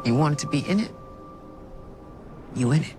You wanted to be in it? You in it.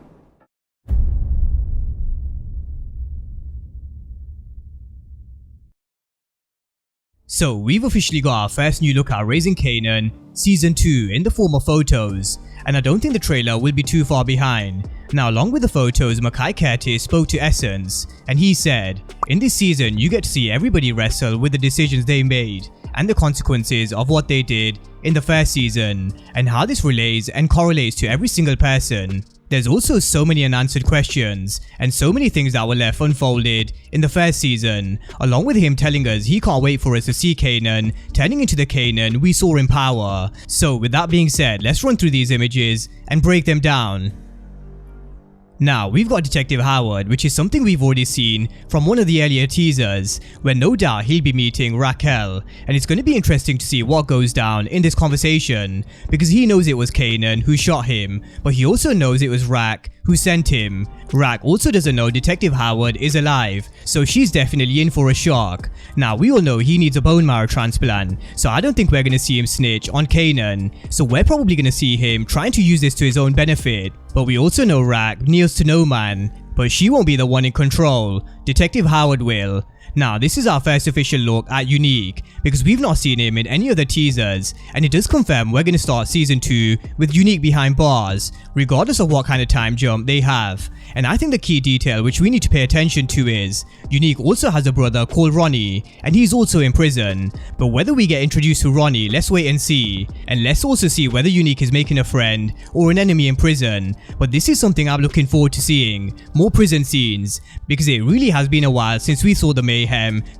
So we've officially got our first new look at Raising Kanan Season 2 in the form of photos, and I don't think the trailer will be too far behind. Now along with the photos, Cartier spoke to Essence, and he said, in this season you get to see everybody wrestle with the decisions they made and the consequences of what they did in the first season, and how this relates and correlates to every single person. There's also so many unanswered questions and so many things that were left unfolded in the first season, along with him telling us he can't wait for us to see Kanan turning into the Kanan we saw in Power. So with that being said, let's run through these images and break them down. Now, we've got Detective Howard, which is something we've already seen from one of the earlier teasers, where no doubt he'll be meeting Raquel, and it's going to be interesting to see what goes down in this conversation, because he knows it was Kanan who shot him, but he also knows it was Raq who sent him. Raq also doesn't know Detective Howard is alive, so she's definitely in for a shock. Now, we all know he needs a bone marrow transplant, so I don't think we're going to see him snitch on Kanan, so we're probably going to see him trying to use this to his own benefit. But we also know Raq kneels to no man, but she won't be the one in control. Detective Howard will. Now, this is our first official look at Unique, because we've not seen him in any other teasers, and it does confirm we're going to start Season 2 with Unique behind bars, regardless of what kind of time jump they have. And I think the key detail which we need to pay attention to is, Unique also has a brother called Ronnie, and he's also in prison. But whether we get introduced to Ronnie, let's wait and see. And let's also see whether Unique is making a friend or an enemy in prison. But this is something I'm looking forward to seeing, more prison scenes, because it really has been a while since we saw the mayhem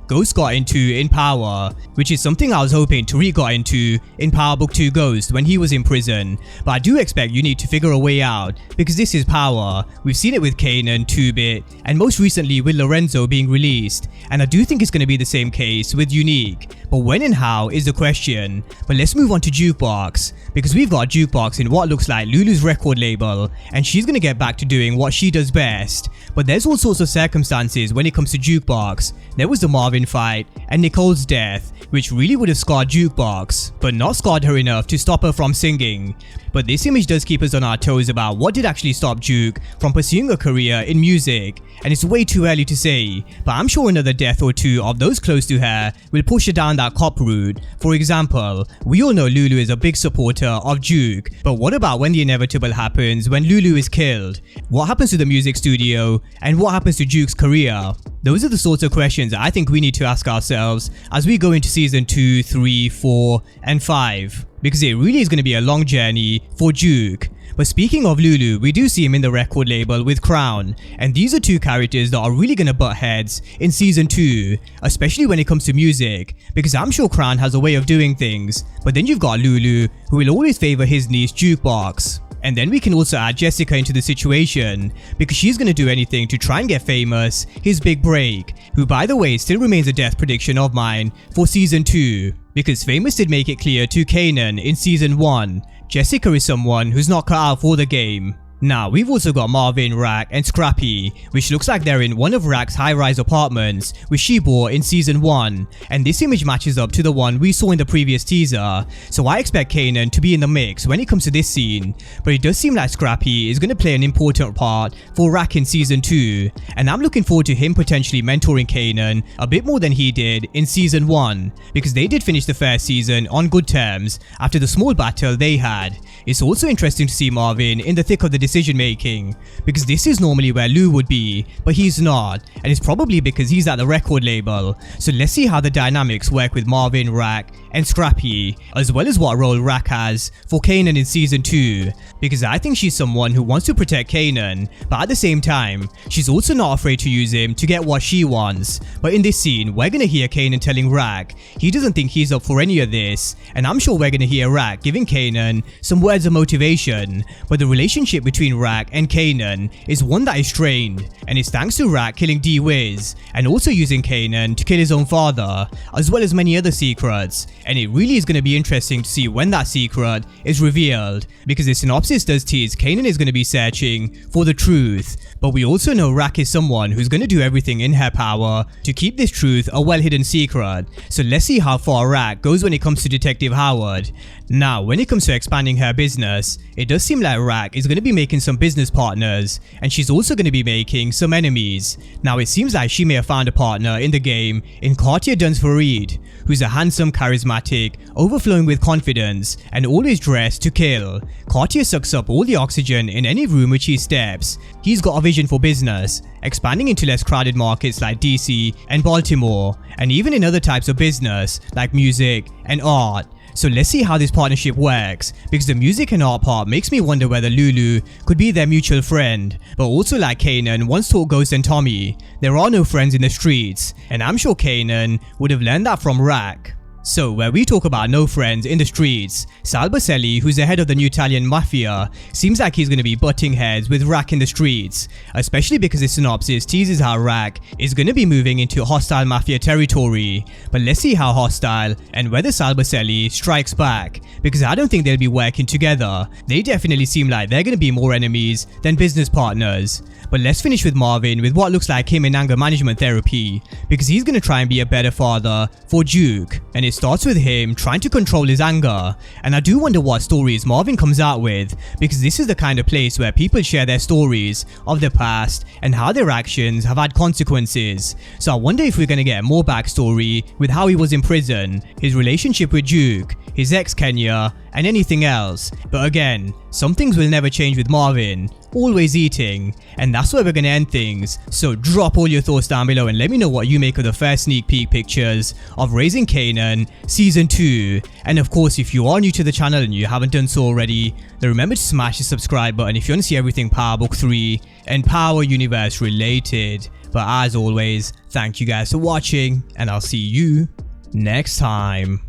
Ghost got into in Power, which is something I was hoping Tariq got into in Power Book 2 Ghost when he was in prison. But I do expect Unique to figure a way out, because this is Power. We've seen it with Kanan, 2-Bit, and most recently with Lorenzo being released, and I do think it's going to be the same case with Unique. But when and how is the question. But let's move on to Jukebox, because we've got Jukebox in what looks like Lulu's record label, and she's going to get back to doing what she does best. But there's all sorts of circumstances when it comes to Jukebox. There was the Marvin fight and Nicole's death, which really would have scarred Jukebox, but not scarred her enough to stop her from singing. But this image does keep us on our toes about what did actually stop Juke from pursuing a career in music, and it's way too early to say, but I'm sure another death or two of those close to her will push her down that cop route. For example, we all know Lulu is a big supporter of Juke, but what about when the inevitable happens, when Lulu is killed? What happens to the music studio, and what happens to Juke's career? Those are the sorts of questions I think we need to ask ourselves as we go into Season 2, 3, 4, and 5. Because it really is going to be a long journey for Juke. But speaking of Lulu, we do see him in the record label with Crown, and these are two characters that are really going to butt heads in Season 2, especially when it comes to music, because I'm sure Crown has a way of doing things, but then you've got Lulu, who will always favour his niece Jukebox. And then we can also add Jessica into the situation, because she's going to do anything to try and get Famous his big break, who by the way still remains a death prediction of mine for Season 2. Because Famous did make it clear to Kanan in Season 1, Jessica is someone who's not cut out for the game. Now, we've also got Marvin, Raq, and Scrappy, which looks like they're in one of Raq's high-rise apartments, which she bought in Season 1, and this image matches up to the one we saw in the previous teaser, so I expect Kanan to be in the mix when it comes to this scene, but it does seem like Scrappy is going to play an important part for Raq in Season 2, and I'm looking forward to him potentially mentoring Kanan a bit more than he did in Season 1, because they did finish the first season on good terms after the small battle they had. It's also interesting to see Marvin in the thick of the decision making, because this is normally where Lou would be, but he's not, and it's probably because he's at the record label. So let's see how the dynamics work with Marvin, Raq, and Scrappy, as well as what role Raq has for Kanan in Season 2, because I think she's someone who wants to protect Kanan, but at the same time, she's also not afraid to use him to get what she wants. But in this scene, we're gonna hear Kanan telling Raq he doesn't think he's up for any of this, and I'm sure we're gonna hear Raq giving Kanan some words of motivation. But the relationship between Raq and Kanan is one that is strained, and it's thanks to Raq killing D-Wiz, and also using Kanan to kill his own father, as well as many other secrets. And it really is going to be interesting to see when that secret is revealed, because the synopsis does tease Kanan is going to be searching for the truth, but we also know Raq is someone who's going to do everything in her power to keep this truth a well-hidden secret. So let's see how far Raq goes when it comes to Detective Howard. Now, when it comes to expanding her business, it does seem like Raq is going to be making some business partners, and she's also going to be making some enemies. Now it seems like she may have found a partner in the game in Cartier Farid, who's a handsome, charismatic, overflowing with confidence, and always dressed to kill. Cartier sucks up all the oxygen in any room which he steps. He's got a vision for business, expanding into less crowded markets like DC and Baltimore, and even in other types of business like music and art. So let's see how this partnership works, because the music and art part makes me wonder whether Lulu could be their mutual friend. But also, like Kanan once told Ghost and Tommy, there are no friends in the streets, and I'm sure Kanan would have learned that from Raq. So where we talk about no friends in the streets, Sal Buscemi, who's the head of the new Italian Mafia, seems like he's going to be butting heads with Raq in the streets, especially because the synopsis teases how Raq is going to be moving into hostile Mafia territory. But let's see how hostile and whether Sal Buscemi strikes back, because I don't think they'll be working together. They definitely seem like they're going to be more enemies than business partners. But let's finish with Marvin with what looks like him in anger management therapy, because he's going to try and be a better father for Duke, and it starts with him trying to control his anger. And I do wonder what stories Marvin comes out with, because this is the kind of place where people share their stories of their past and how their actions have had consequences. So I wonder if we're going to get more backstory with how he was in prison, his relationship with Duke, his ex Kenya, and anything else. But again, some things will never change with Marvin, always eating, and that's where we're gonna end things. So drop all your thoughts down below and let me know what you make of the first sneak peek pictures of Raising Kanan Season 2. And of course, if you are new to the channel and you haven't done so already, then remember to smash the subscribe button if you want to see everything Power Book 3 and Power Universe related. But as always, thank you guys for watching, and I'll see you next time.